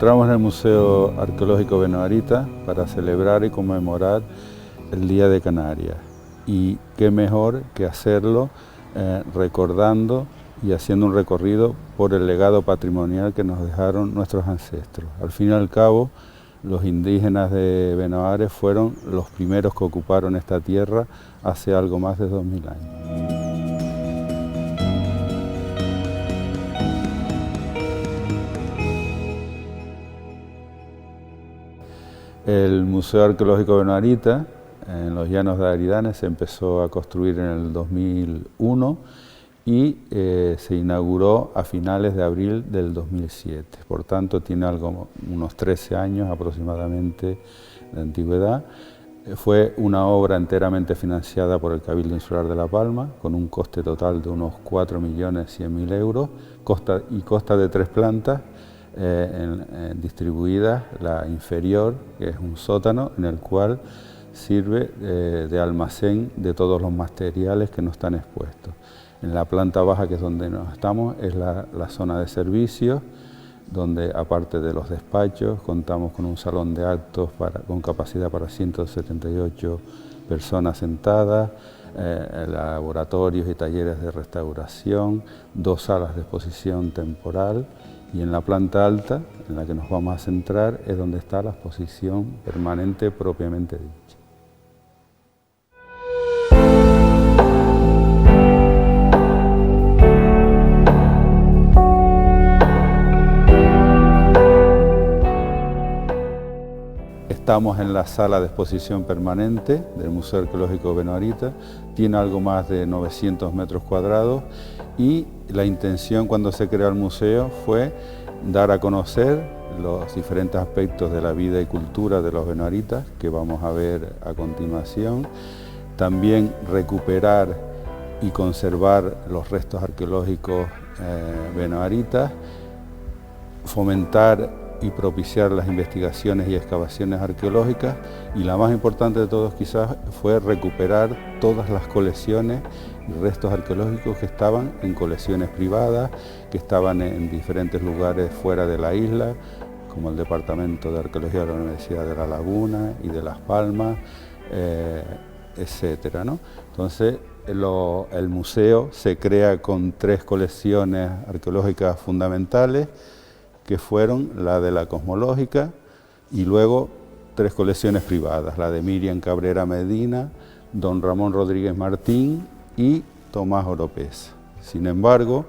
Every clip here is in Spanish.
encontramos en el Museo Arqueológico Benoarita para celebrar y conmemorar el Día de Canarias. Y qué mejor que hacerlo recordando y haciendo un recorrido por el legado patrimonial que nos dejaron nuestros ancestros. Al fin y al cabo, los indígenas de Benoares fueron los primeros que ocuparon esta tierra hace algo más de 2000 años. El Museo Arqueológico Benoarita, en los llanos de Aridane, se empezó a construir en el 2001 y se inauguró a finales de abril del 2007. Por tanto, tiene unos 13 años aproximadamente de antigüedad. Fue una obra enteramente financiada por el Cabildo Insular de La Palma, con un coste total de unos 4.100.000 euros, consta de 3 plantas, distribuidas, la inferior, que es un sótano, en el cual sirve de almacén de todos los materiales que no están expuestos. En la planta baja, que es donde nos estamos, es la zona de servicios, donde aparte de los despachos, contamos con un salón de actos con capacidad para 178 personas sentadas, laboratorios y talleres de restauración, 2 salas de exposición temporal, y en la planta alta, en la que nos vamos a centrar, es donde está la exposición permanente propiamente dicha. Estamos en la sala de exposición permanente del Museo Arqueológico Benoarita, tiene algo más de 900 metros cuadrados y la intención cuando se creó el museo fue dar a conocer los diferentes aspectos de la vida y cultura de los benoaritas que vamos a ver a continuación, también recuperar y conservar los restos arqueológicos benoaritas, fomentar y propiciar las investigaciones y excavaciones arqueológicas, y la más importante de todos quizás fue recuperar todas las colecciones y restos arqueológicos que estaban en colecciones privadas, que estaban en diferentes lugares fuera de la isla, como el Departamento de Arqueología de la Universidad de La Laguna y de Las Palmas, etcétera, ¿no? Entonces, el museo se crea con 3 colecciones arqueológicas fundamentales, que fueron la de la Cosmológica y luego 3 colecciones privadas, la de Miriam Cabrera Medina, don Ramón Rodríguez Martín y Tomás Oropesa. Sin embargo,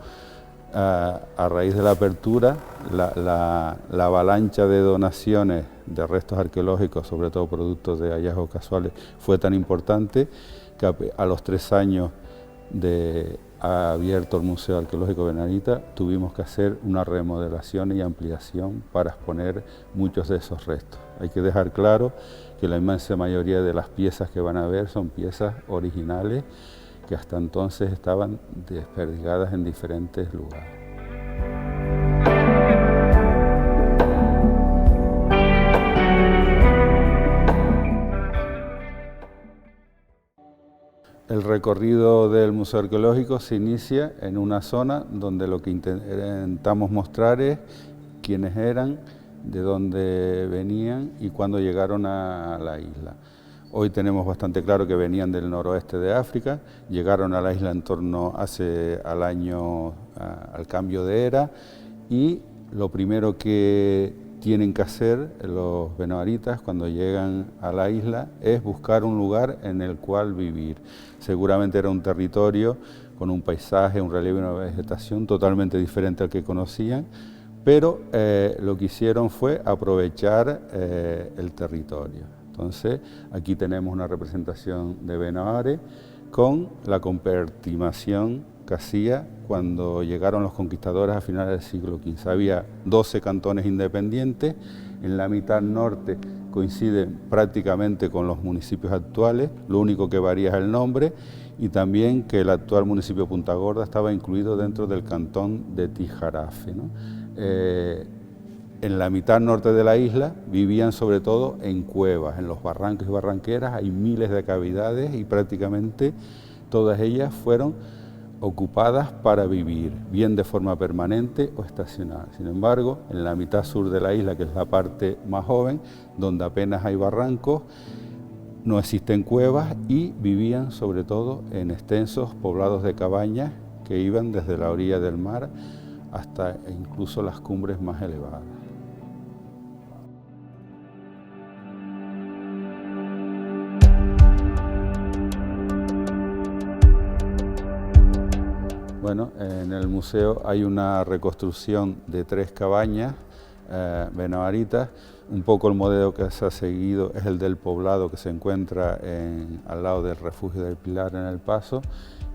a raíz de la apertura, la avalancha de donaciones de restos arqueológicos, sobre todo productos de hallazgos casuales, fue tan importante que a los 3 años de abierto el Museo Arqueológico Benoarita, tuvimos que hacer una remodelación y ampliación para exponer muchos de esos restos. Hay que dejar claro que la inmensa mayoría de las piezas que van a ver son piezas originales que hasta entonces estaban desperdigadas en diferentes lugares. El recorrido del Museo Arqueológico se inicia en una zona donde lo que intentamos mostrar es quiénes eran, de dónde venían y cuándo llegaron a la isla. Hoy tenemos bastante claro que venían del noroeste de África, llegaron a la isla en torno al cambio de era, y lo primero que tienen que hacer los benoaritas cuando llegan a la isla es buscar un lugar en el cual vivir. Seguramente era un territorio con un paisaje, un relieve y una vegetación totalmente diferente al que conocían, pero lo que hicieron fue aprovechar el territorio. Entonces, aquí tenemos una representación de Benoares con la compartimación que hacía cuando llegaron los conquistadores a finales del siglo XV. Había 12 cantones independientes, en la mitad norte coinciden prácticamente con los municipios actuales, lo único que varía es el nombre, y también que el actual municipio de Punta Gorda estaba incluido dentro del cantón de Tijarafe, ¿no? En la mitad norte de la isla vivían sobre todo en cuevas, en los barrancos y barranqueras hay miles de cavidades y prácticamente todas ellas fueron ocupadas para vivir, bien de forma permanente o estacional. Sin embargo, en la mitad sur de la isla, que es la parte más joven, donde apenas hay barrancos, no existen cuevas y vivían sobre todo en extensos poblados de cabañas que iban desde la orilla del mar hasta incluso las cumbres más elevadas. Bueno, en el museo hay una reconstrucción de 3 cabañas benavaritas. Un poco el modelo que se ha seguido es el del poblado que se encuentra al lado del refugio del Pilar en El Paso,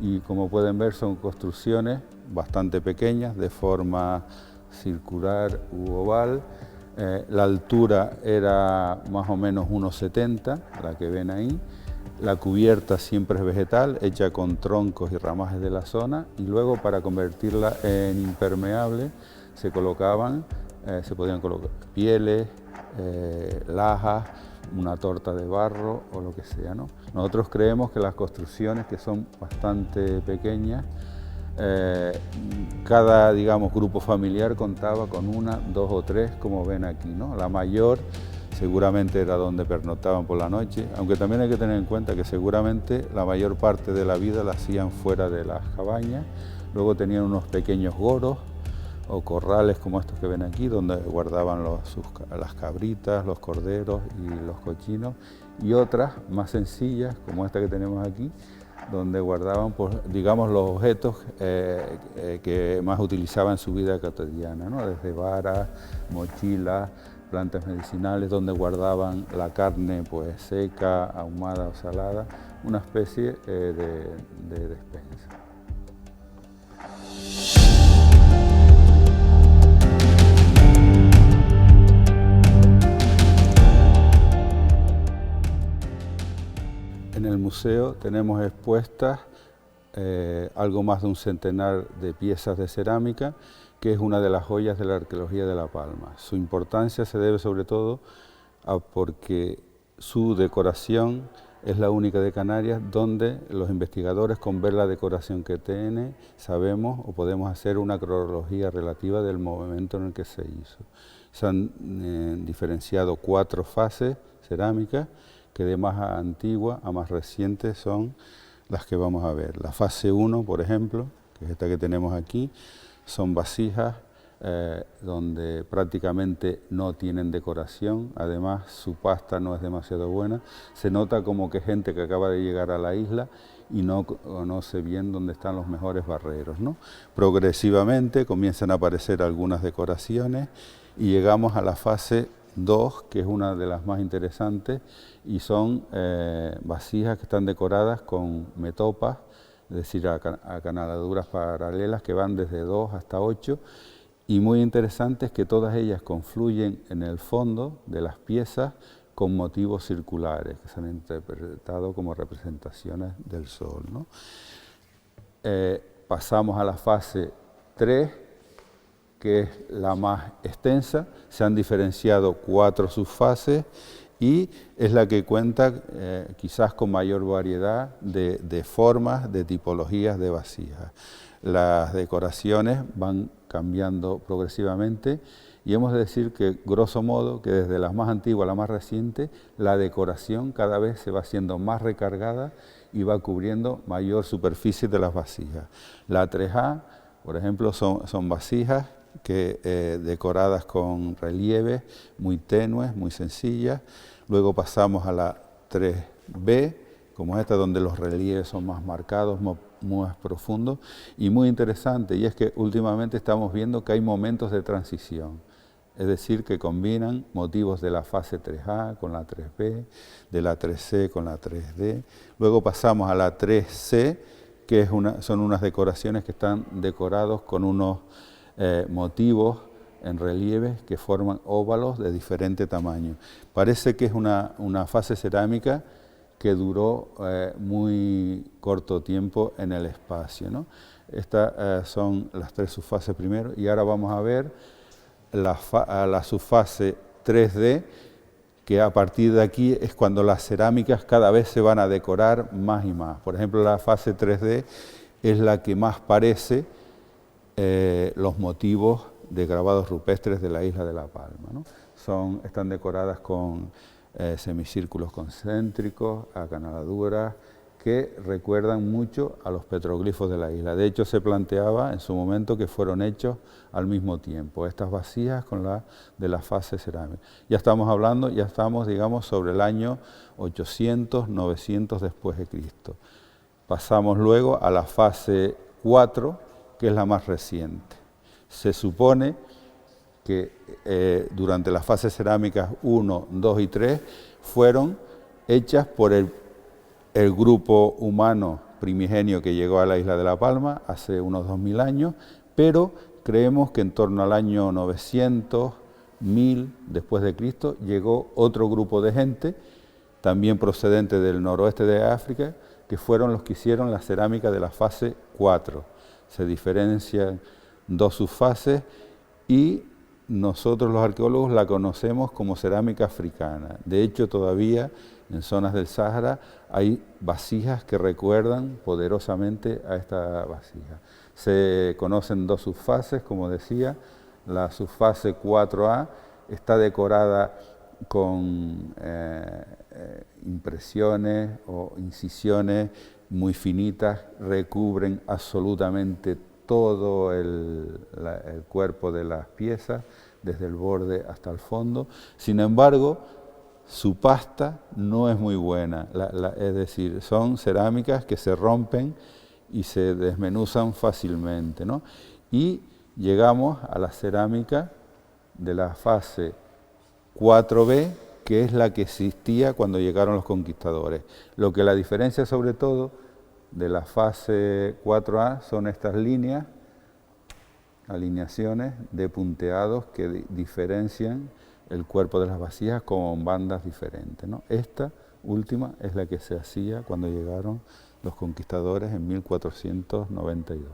y como pueden ver son construcciones bastante pequeñas de forma circular u oval. La altura era más o menos 1,70, la que ven ahí. La cubierta siempre es vegetal, hecha con troncos y ramajes de la zona, y luego para convertirla en impermeable se podían colocar pieles, lajas, una torta de barro o lo que sea, ¿no? Nosotros creemos que las construcciones, que son bastante pequeñas, cada, digamos, grupo familiar contaba con 1, 2 o 3, como ven aquí, ¿no? La mayor seguramente era donde pernoctaban por la noche, aunque también hay que tener en cuenta que seguramente la mayor parte de la vida la hacían fuera de las cabañas. Luego tenían unos pequeños goros o corrales como estos que ven aquí, donde guardaban las cabritas, los corderos y los cochinos, y otras más sencillas, como esta que tenemos aquí, donde guardaban, pues, digamos, los objetos que más utilizaban en su vida cotidiana, ¿no? Desde varas, mochilas, plantas medicinales, donde guardaban la carne, pues, seca, ahumada o salada, una especie de despensa. En el museo tenemos expuestas algo más de un centenar de piezas de cerámica, que es una de las joyas de la arqueología de La Palma. Su importancia se debe sobre todo porque su decoración es la única de Canarias donde los investigadores, con ver la decoración que tiene, sabemos o podemos hacer una cronología relativa del momento en el que se hizo. Se han diferenciado 4 fases cerámicas, que de más antigua a más reciente son las que vamos a ver. La fase 1, por ejemplo, que es esta que tenemos aquí, son vasijas donde prácticamente no tienen decoración, además su pasta no es demasiado buena. Se nota como que gente que acaba de llegar a la isla y no conoce bien dónde están los mejores barreros, ¿no? Progresivamente comienzan a aparecer algunas decoraciones y llegamos a la fase 2, que es una de las más interesantes, y son vasijas que están decoradas con metopas, es decir, acanaladuras paralelas que van desde 2 hasta 8, y muy interesante es que todas ellas confluyen en el fondo de las piezas con motivos circulares, que se han interpretado como representaciones del sol, ¿no? Pasamos a la fase 3, que es la más extensa. Se han diferenciado 4 subfases y es la que cuenta quizás con mayor variedad de formas, de tipologías de vasijas. Las decoraciones van cambiando progresivamente y hemos de decir que, grosso modo, que desde la más antigua a la más reciente, la decoración cada vez se va haciendo más recargada y va cubriendo mayor superficie de las vasijas. La 3A, por ejemplo, son vasijas decoradas con relieves muy tenues, muy sencillas. Luego pasamos a la 3B, como esta, donde los relieves son más marcados, más profundos y muy interesante, y es que últimamente estamos viendo que hay momentos de transición, es decir, que combinan motivos de la fase 3A con la 3B, de la 3C con la 3D. Luego pasamos a la 3C, que son unas decoraciones que están decorados con unos motivos en relieves que forman óvalos de diferente tamaño. Parece que es una fase cerámica que duró muy corto tiempo en el espacio, ¿no? Estas son las 3 subfases primero, y ahora vamos a ver la subfase 3D, que a partir de aquí es cuando las cerámicas cada vez se van a decorar más y más. Por ejemplo, la fase 3D es la que más parece los motivos de grabados rupestres de la isla de La Palma, ¿no? Están decoradas con semicírculos concéntricos, acanaladuras, que recuerdan mucho a los petroglifos de la isla. De hecho, se planteaba en su momento que fueron hechos al mismo tiempo, estas vasijas con la de la fase cerámica. Ya estamos, digamos, sobre el año 800, 900 después de Cristo. Pasamos luego a la fase 4, que es la más reciente. Se supone que durante las fases cerámicas 1, 2 y 3 fueron hechas por el grupo humano primigenio que llegó a la isla de La Palma hace unos 2000 años, pero creemos que en torno al año 900, 1000 después de Cristo, llegó otro grupo de gente, también procedente del noroeste de África, que fueron los que hicieron la cerámica de la fase 4. Se diferencian dos subfases y nosotros los arqueólogos la conocemos como cerámica africana. De hecho, todavía en zonas del Sáhara hay vasijas que recuerdan poderosamente a esta vasija. Se conocen dos subfases, como decía. La subfase 4A está decorada con impresiones o incisiones muy finitas, recubren absolutamente todo el cuerpo de las piezas, desde el borde hasta el fondo. Sin embargo, su pasta no es muy buena, es decir, son cerámicas que se rompen y se desmenuzan fácilmente, ¿no? Y llegamos a la cerámica de la fase 4B, que es la que existía cuando llegaron los conquistadores. Lo que la diferencia sobre todo de la fase 4A son estas líneas, alineaciones de punteados que diferencian el cuerpo de las vasijas con bandas diferentes, ¿no? Esta última es la que se hacía cuando llegaron los conquistadores en 1492.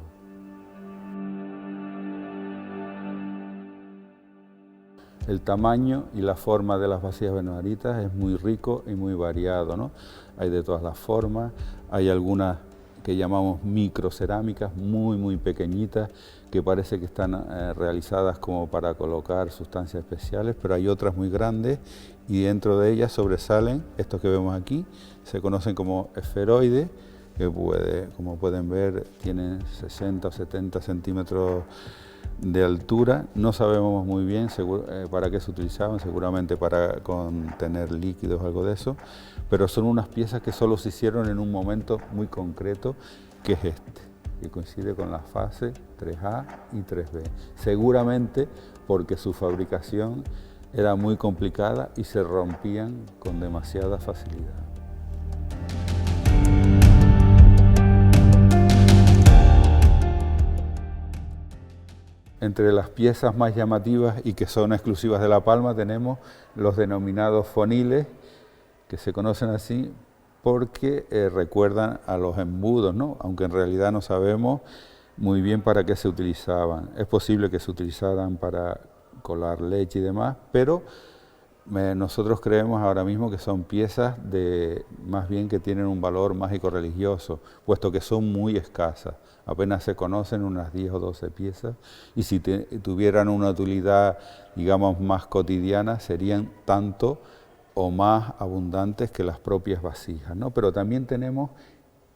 El tamaño y la forma de las vasijas benemaritas es muy rico y muy variado, ¿no? Hay de todas las formas, hay algunas que llamamos microcerámicas, muy pequeñitas, que parece que están realizadas como para colocar sustancias especiales, pero hay otras muy grandes y dentro de ellas sobresalen estos que vemos aquí, se conocen como esferoides, que como pueden ver tienen 60 o 70 centímetros de altura. No sabemos muy bien para qué se utilizaban, seguramente para contener líquidos o algo de eso, pero son unas piezas que solo se hicieron en un momento muy concreto, que es este, que coincide con la fase 3A y 3B. Seguramente porque su fabricación era muy complicada y se rompían con demasiada facilidad. Entre las piezas más llamativas y que son exclusivas de La Palma tenemos los denominados foniles, que se conocen así porque recuerdan a los embudos, ¿no? Aunque en realidad no sabemos muy bien para qué se utilizaban. Es posible que se utilizaran para colar leche y demás, pero nosotros creemos ahora mismo que son piezas más bien que tienen un valor mágico-religioso, puesto que son muy escasas. Apenas se conocen unas 10 o 12 piezas, y si tuvieran una utilidad, digamos, más cotidiana, serían tanto o más abundantes que las propias vasijas, ¿no? Pero también tenemos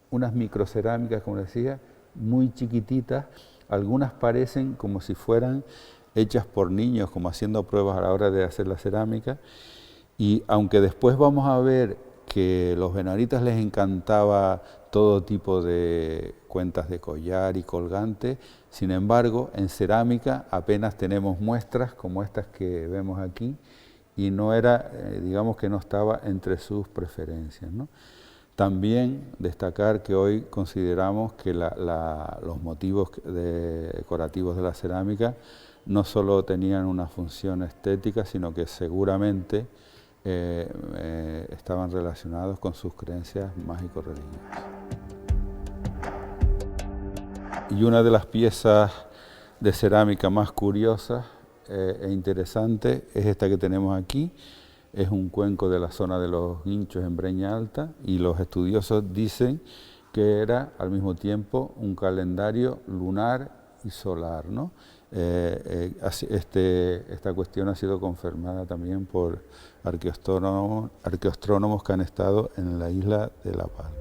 unas microcerámicas, como decía, muy chiquititas. Algunas parecen como si fueran hechas por niños, como haciendo pruebas a la hora de hacer la cerámica. Y aunque después vamos a ver que a los benaritas les encantaba todo tipo de cuentas de collar y colgantes, sin embargo, en cerámica apenas tenemos muestras como estas que vemos aquí, y no era, digamos que no estaba entre sus preferencias, ¿no? También destacar que hoy consideramos que los motivos decorativos de la cerámica no solo tenían una función estética, sino que seguramente estaban relacionados con sus creencias mágico-religiosas. Y una de las piezas de cerámica más curiosas e interesante es esta que tenemos aquí. Es un cuenco de la zona de los Guinchos en Breña Alta, y los estudiosos dicen que era al mismo tiempo un calendario lunar y solar, ¿no? Esta cuestión ha sido confirmada también por arqueoastrónomos que han estado en la isla de La Palma.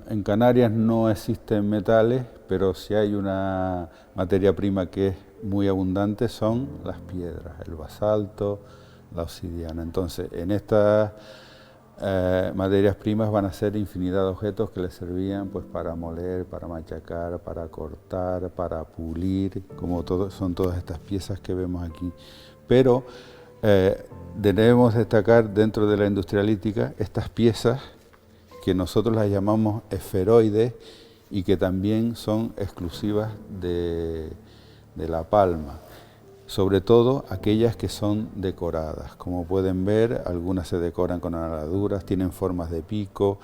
En Canarias no existen metales, pero sí hay una materia prima que es muy abundante, son las piedras, el basalto, la obsidiana. Entonces, en estas materias primas van a ser infinidad de objetos que les servían pues, para moler, para machacar, para cortar, para pulir, como son todas estas piezas que vemos aquí. Pero debemos destacar dentro de la industria lítica estas piezas que nosotros las llamamos esferoides y que también son exclusivas de La Palma, sobre todo aquellas que son decoradas. Como pueden ver, algunas se decoran con araduras, tienen formas de pico,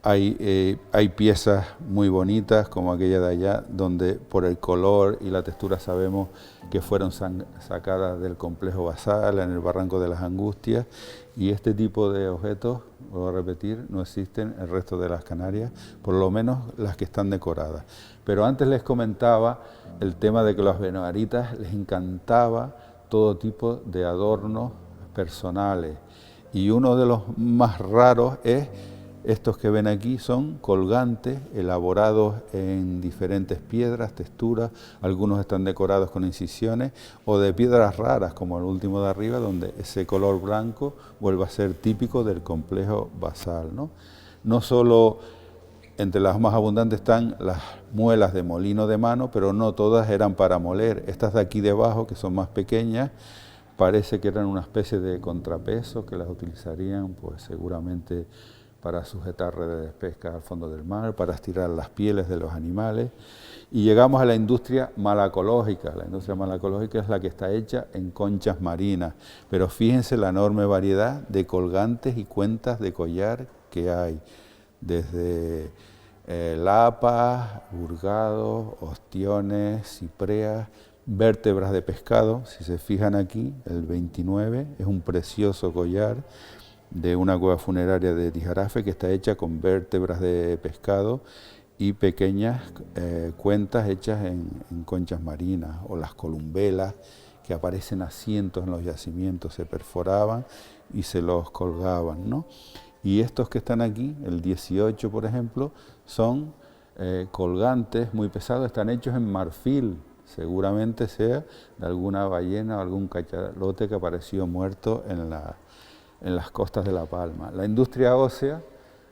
hay piezas muy bonitas como aquella de allá, donde por el color y la textura sabemos que fueron sacadas del complejo basal en el Barranco de las Angustias, y este tipo de objetos, voy a repetir, no existen en el resto de las Canarias, por lo menos las que están decoradas. Pero antes les comentaba el tema de que a los benavaritas les encantaba todo tipo de adornos personales, y uno de los más raros es estos que ven aquí, son colgantes elaborados en diferentes piedras, texturas, algunos están decorados con incisiones o de piedras raras como el último de arriba, donde ese color blanco vuelve a ser típico del complejo basal, ¿no? No solo entre las más abundantes están las muelas de molino de mano, pero no todas eran para moler. Estas de aquí debajo, que son más pequeñas, parece que eran una especie de contrapeso que las utilizarían pues seguramente para sujetar redes de pesca al fondo del mar, para estirar las pieles de los animales. Y llegamos a la industria malacológica. La industria malacológica es la que está hecha en conchas marinas, pero fíjense la enorme variedad de colgantes y cuentas de collar que hay, desde lapas, burgados, ostiones, cipreas, vértebras de pescado. Si se fijan aquí, el 29 es un precioso collar de una cueva funeraria de Tijarafe que está hecha con vértebras de pescado y pequeñas cuentas hechas en conchas marinas, o las columbelas que aparecen a cientos en los yacimientos, se perforaban y se los colgaban, ¿no? Y estos que están aquí, el 18 por ejemplo, son colgantes muy pesados, están hechos en marfil, seguramente sea de alguna ballena o algún cachalote que apareció muerto en las costas de La Palma. La industria ósea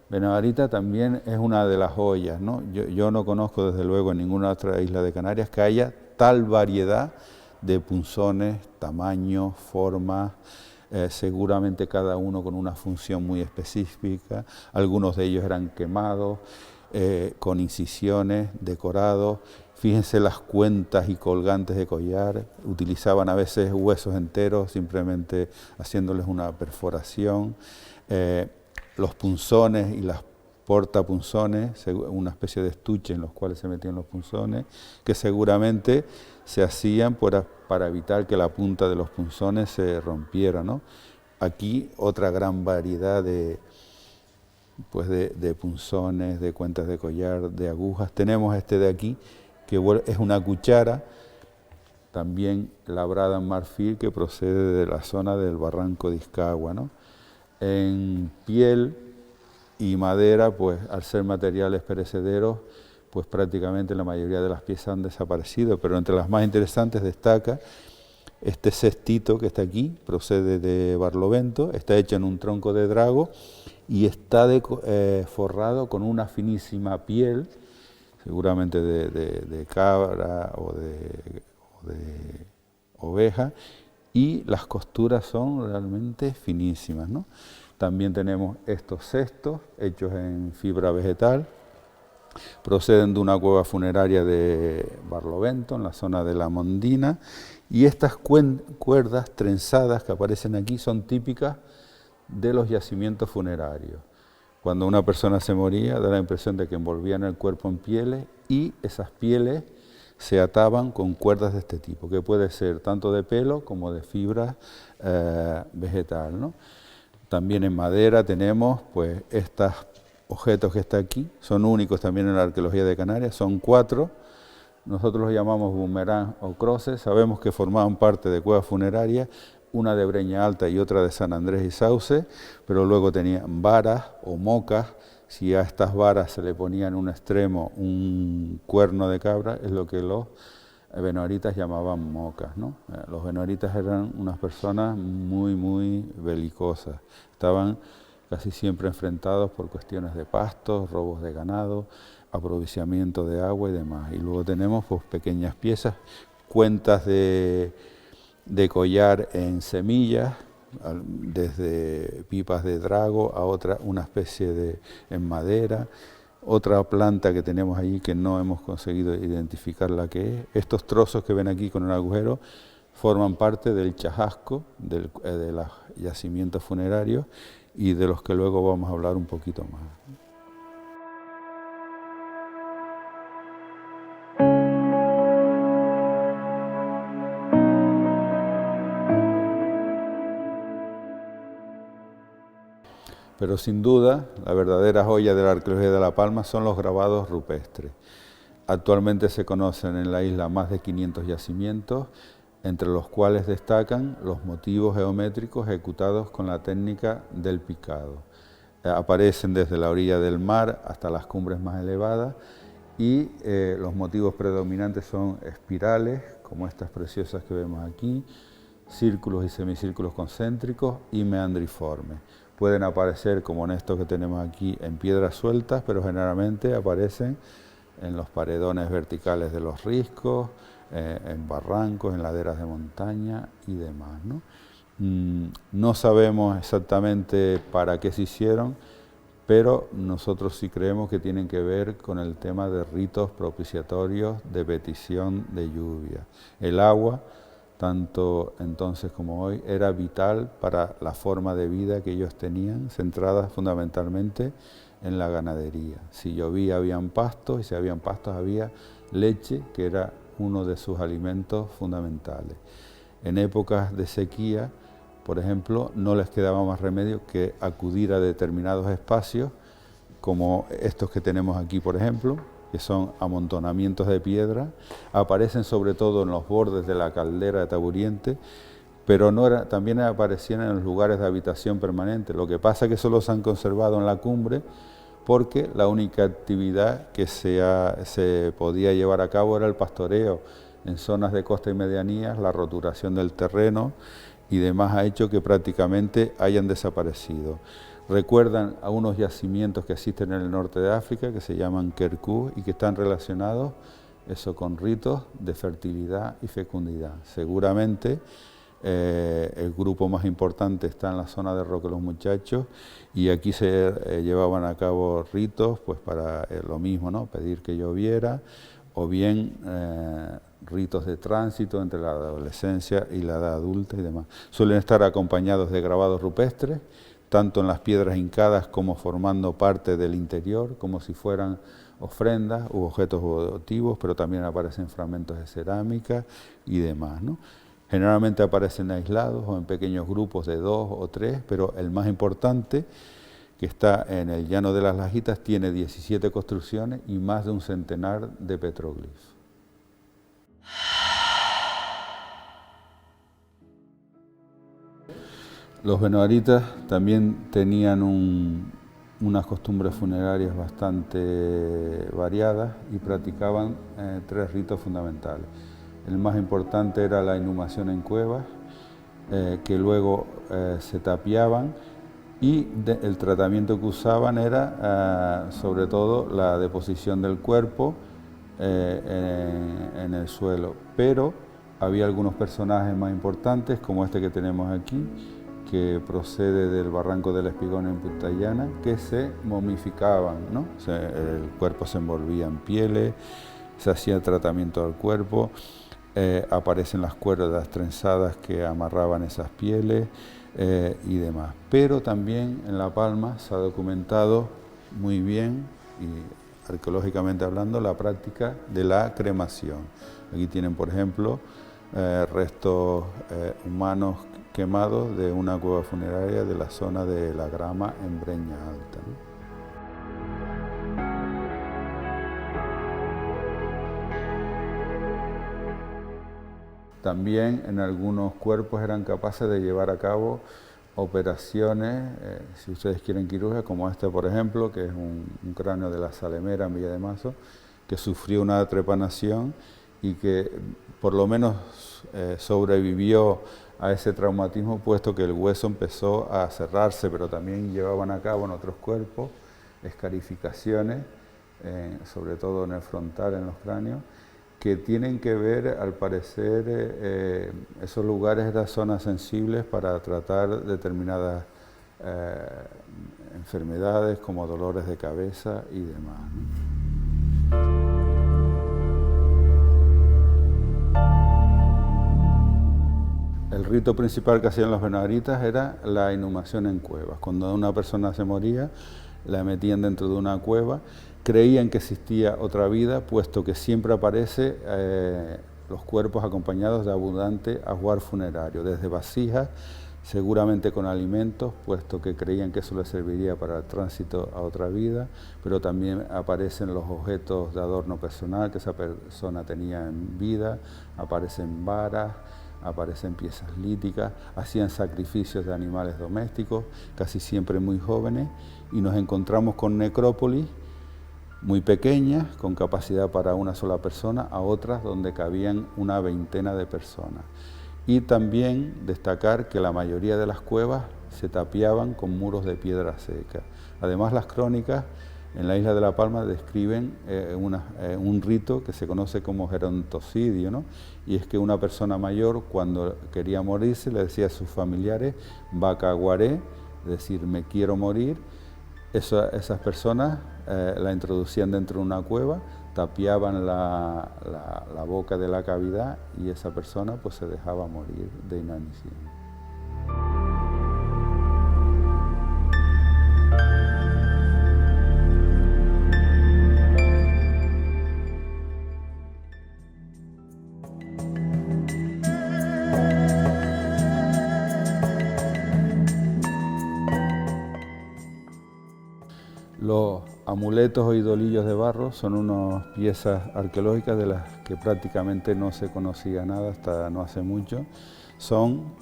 benavarita también es una de las joyas, ¿no? Yo no conozco desde luego en ninguna otra isla de Canarias que haya tal variedad de punzones, tamaños, formas, seguramente cada uno con una función muy específica. Algunos de ellos eran quemados, con incisiones, decorados. Fíjense las cuentas y colgantes de collar, utilizaban a veces huesos enteros, simplemente haciéndoles una perforación. Los punzones y las portapunzones, una especie de estuche en los cuales se metían los punzones, que seguramente se hacían para evitar que la punta de los punzones se rompiera, ¿no? Aquí otra gran variedad de punzones, de cuentas de collar, de agujas. Tenemos este de aquí, que es una cuchara, también labrada en marfil, que procede de la zona del Barranco de Iscagua, ¿no? En piel y madera, pues al ser materiales perecederos, pues prácticamente la mayoría de las piezas han desaparecido, pero entre las más interesantes destaca este cestito que está aquí, procede de Barlovento, está hecho en un tronco de drago y está forrado con una finísima piel, seguramente de cabra o de oveja, y las costuras son realmente finísimas, ¿no? También tenemos estos cestos hechos en fibra vegetal, proceden de una cueva funeraria de Barlovento, en la zona de La Mondina, y estas cuerdas trenzadas que aparecen aquí son típicas de los yacimientos funerarios. Cuando una persona se moría, da la impresión de que envolvían el cuerpo en pieles y esas pieles se ataban con cuerdas de este tipo, que puede ser tanto de pelo como de fibra vegetal, ¿no? También en madera tenemos pues estos objetos que están aquí, son únicos también en la arqueología de Canarias, son 4. Nosotros los llamamos boomerang o croces, sabemos que formaban parte de cuevas funerarias, una de Breña Alta y otra de San Andrés y Sauce, pero luego tenían varas o mocas. Si a estas varas se le ponía en un extremo un cuerno de cabra, es lo que los benoaritas llamaban mocas, ¿no? Los benoaritas eran unas personas muy belicosas, estaban casi siempre enfrentados por cuestiones de pastos, robos de ganado, aprovechamiento de agua y demás. Y luego tenemos pues, pequeñas piezas, cuentas de collar en semillas, desde pipas de drago a otra, una especie de en madera, otra planta que tenemos allí que no hemos conseguido identificar la que es. Estos trozos que ven aquí con el agujero forman parte del chajasco de los yacimientos funerarios y de los que luego vamos a hablar un poquito más. Pero sin duda, la verdadera joya de la arqueología de La Palma son los grabados rupestres. Actualmente se conocen en la isla más de 500 yacimientos, entre los cuales destacan los motivos geométricos ejecutados con la técnica del picado. Aparecen desde la orilla del mar hasta las cumbres más elevadas y los motivos predominantes son espirales, como estas preciosas que vemos aquí, círculos y semicírculos concéntricos y meandriformes. Pueden aparecer, como en estos que tenemos aquí, en piedras sueltas, pero generalmente aparecen en los paredones verticales de los riscos, en barrancos, en laderas de montaña y demás, ¿no? No sabemos exactamente para qué se hicieron, pero nosotros sí creemos que tienen que ver con el tema de ritos propiciatorios de petición de lluvia. El agua, tanto entonces como hoy, era vital para la forma de vida que ellos tenían, centrada fundamentalmente en la ganadería. Si llovía habían pastos y si habían pastos había leche, que era uno de sus alimentos fundamentales. En épocas de sequía, por ejemplo, no les quedaba más remedio que acudir a determinados espacios, como estos que tenemos aquí, por ejemplo, que son amontonamientos de piedra, aparecen sobre todo en los bordes de la caldera de Taburiente, pero también aparecían en los lugares de habitación permanente. Lo que pasa es que solo se han conservado en la cumbre porque la única actividad que se podía llevar a cabo era el pastoreo. En zonas de costa y medianías, la roturación del terreno y demás ha hecho que prácticamente hayan desaparecido. Recuerdan a unos yacimientos que existen en el norte de África, que se llaman Kerkú, y que están relacionados con ritos de fertilidad y fecundidad. Seguramente el grupo más importante está en la zona de Roque los Muchachos, y aquí se llevaban a cabo ritos pues para lo mismo, ¿no? Pedir que lloviera, o bien ritos de tránsito entre la adolescencia y la edad adulta y demás. Suelen estar acompañados de grabados rupestres, tanto en las piedras hincadas como formando parte del interior, como si fueran ofrendas u objetos votivos, pero también aparecen fragmentos de cerámica y demás, ¿no? Generalmente aparecen aislados o en pequeños grupos de 2 o 3, pero el más importante, que está en el Llano de las Lajitas, tiene 17 construcciones y más de un centenar de petroglifos. Los benoaritas también tenían unas costumbres funerarias bastante variadas y practicaban 3 ritos fundamentales. El más importante era la inhumación en cuevas, que luego se tapiaban, y el tratamiento que usaban era sobre todo la deposición del cuerpo en el suelo. Pero había algunos personajes más importantes, como este que tenemos aquí, que procede del barranco del Espigón en Punta Llana, que se momificaban, ¿no? El cuerpo se envolvía en pieles, se hacía tratamiento del cuerpo, aparecen las cuerdas trenzadas que amarraban esas pieles, y demás. Pero también en La Palma se ha documentado muy bien, y arqueológicamente hablando, la práctica de la cremación. Aquí tienen, por ejemplo, restos humanos quemados de una cueva funeraria de la zona de La Grama en Breña Alta, ¿no? También en algunos cuerpos eran capaces de llevar a cabo operaciones, si ustedes quieren quirúrgicas, como este por ejemplo, que es un cráneo de la Salemera en Villa de Mazo, que sufrió una trepanación y que por lo menos sobrevivió a ese traumatismo, puesto que el hueso empezó a cerrarse, pero también llevaban a cabo en otros cuerpos escarificaciones, sobre todo en el frontal, en los cráneos, que tienen que ver, al parecer, esos lugares eran zonas sensibles para tratar determinadas enfermedades como dolores de cabeza y demás, ¿no? El rito principal que hacían los benavaritas era la inhumación en cuevas. Cuando una persona se moría, la metían dentro de una cueva. Creían que existía otra vida, puesto que siempre aparece los cuerpos acompañados de abundante ajuar funerario, desde vasijas, seguramente con alimentos, puesto que creían que eso les serviría para el tránsito a otra vida, pero también aparecen los objetos de adorno personal que esa persona tenía en vida, aparecen varas, aparecen piezas líticas, hacían sacrificios de animales domésticos, casi siempre muy jóvenes, y nos encontramos con necrópolis muy pequeñas, con capacidad para una sola persona, a otras donde cabían una veintena de personas. Y también destacar que la mayoría de las cuevas se tapiaban con muros de piedra seca. Además, las crónicas en la isla de La Palma describen un rito que se conoce como gerontocidio, ¿no? Y es que una persona mayor, cuando quería morirse, le decía a sus familiares, vacaguaré, es decir, me quiero morir. Esas personas la introducían dentro de una cueva, tapiaban la boca de la cavidad y esa persona pues se dejaba morir de inanición. Los amuletos o idolillos de barro son unas piezas arqueológicas de las que prácticamente no se conocía nada hasta no hace mucho. Son,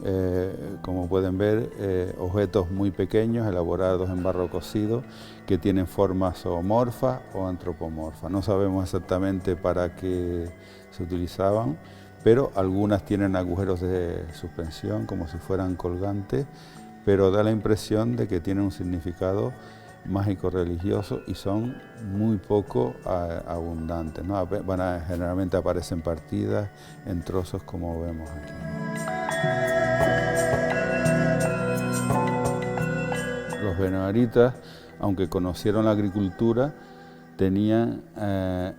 como pueden ver, objetos muy pequeños elaborados en barro cocido que tienen formas zoomorfas o antropomorfas. No sabemos exactamente para qué se utilizaban, pero algunas tienen agujeros de suspensión como si fueran colgantes, pero da la impresión de que tienen un significado mágico religioso y son muy poco abundantes, ¿no? Generalmente aparecen partidas en trozos como vemos aquí. Los benavaritas, aunque conocieron la agricultura, tenían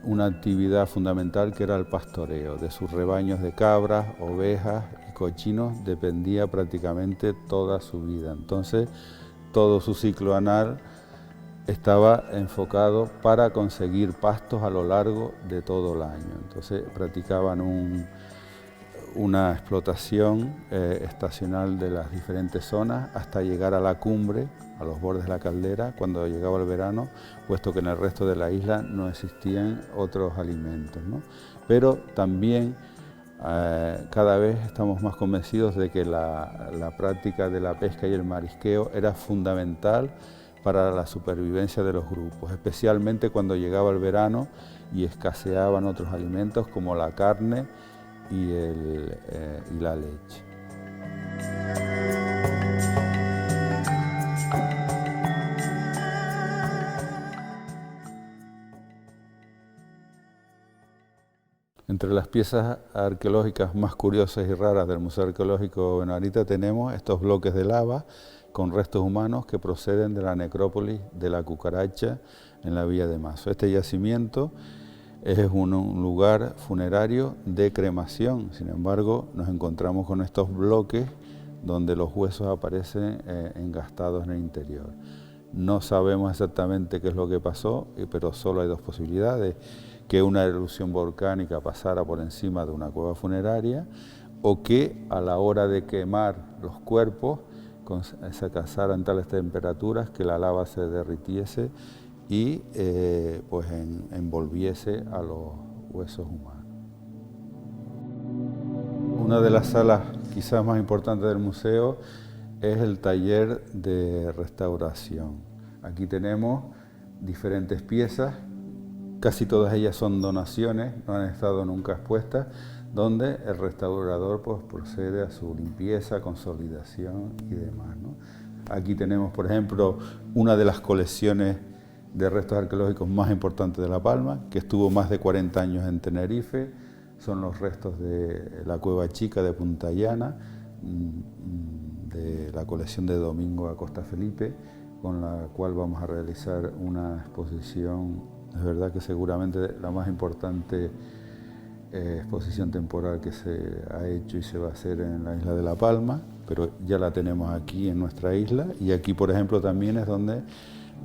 una actividad fundamental que era el pastoreo. De sus rebaños de cabras, ovejas y cochinos dependía prácticamente toda su vida. Entonces, todo su ciclo anal estaba enfocado para conseguir pastos a lo largo de todo el año. Entonces practicaban una explotación estacional de las diferentes zonas hasta llegar a la cumbre, a los bordes de la caldera, cuando llegaba el verano, puesto que en el resto de la isla no existían otros alimentos, ¿no? Pero también cada vez estamos más convencidos de que la práctica de la pesca y el marisqueo era fundamental para la supervivencia de los grupos, especialmente cuando llegaba el verano y escaseaban otros alimentos como la carne y la leche. Entre las piezas arqueológicas más curiosas y raras del Museo Arqueológico Benavarita tenemos estos bloques de lava con restos humanos que proceden de la necrópolis de la Cucaracha en la Villa de Mazo. Este yacimiento es un lugar funerario de cremación, sin embargo nos encontramos con estos bloques donde los huesos aparecen engastados en el interior. No sabemos exactamente qué es lo que pasó, pero solo hay dos posibilidades: que una erupción volcánica pasara por encima de una cueva funeraria, o que a la hora de quemar los cuerpos se alcanzaran tales temperaturas que la lava se derritiese y pues envolviese a los huesos humanos. Una de las salas quizás más importantes del museo es el taller de restauración. Aquí tenemos diferentes piezas, casi todas ellas son donaciones, no han estado nunca expuestas, donde el restaurador pues, procede a su limpieza, consolidación y demás, ¿no? Aquí tenemos, por ejemplo, una de las colecciones de restos arqueológicos más importantes de La Palma, que estuvo más de 40 años en Tenerife. Son los restos de la Cueva Chica de Punta Llana, de la colección de Domingo Acosta Felipe, con la cual vamos a realizar una exposición, es verdad que seguramente la más importante exposición temporal que se ha hecho y se va a hacer en la isla de La Palma, pero ya la tenemos aquí en nuestra isla, y aquí por ejemplo también es donde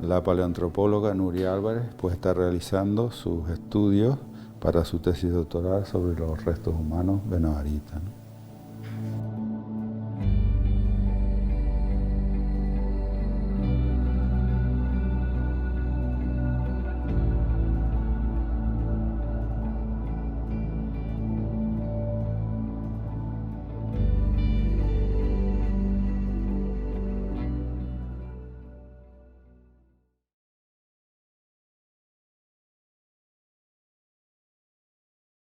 la paleoantropóloga Nuria Álvarez pues está realizando sus estudios para su tesis doctoral sobre los restos humanos benabaristas, ¿no?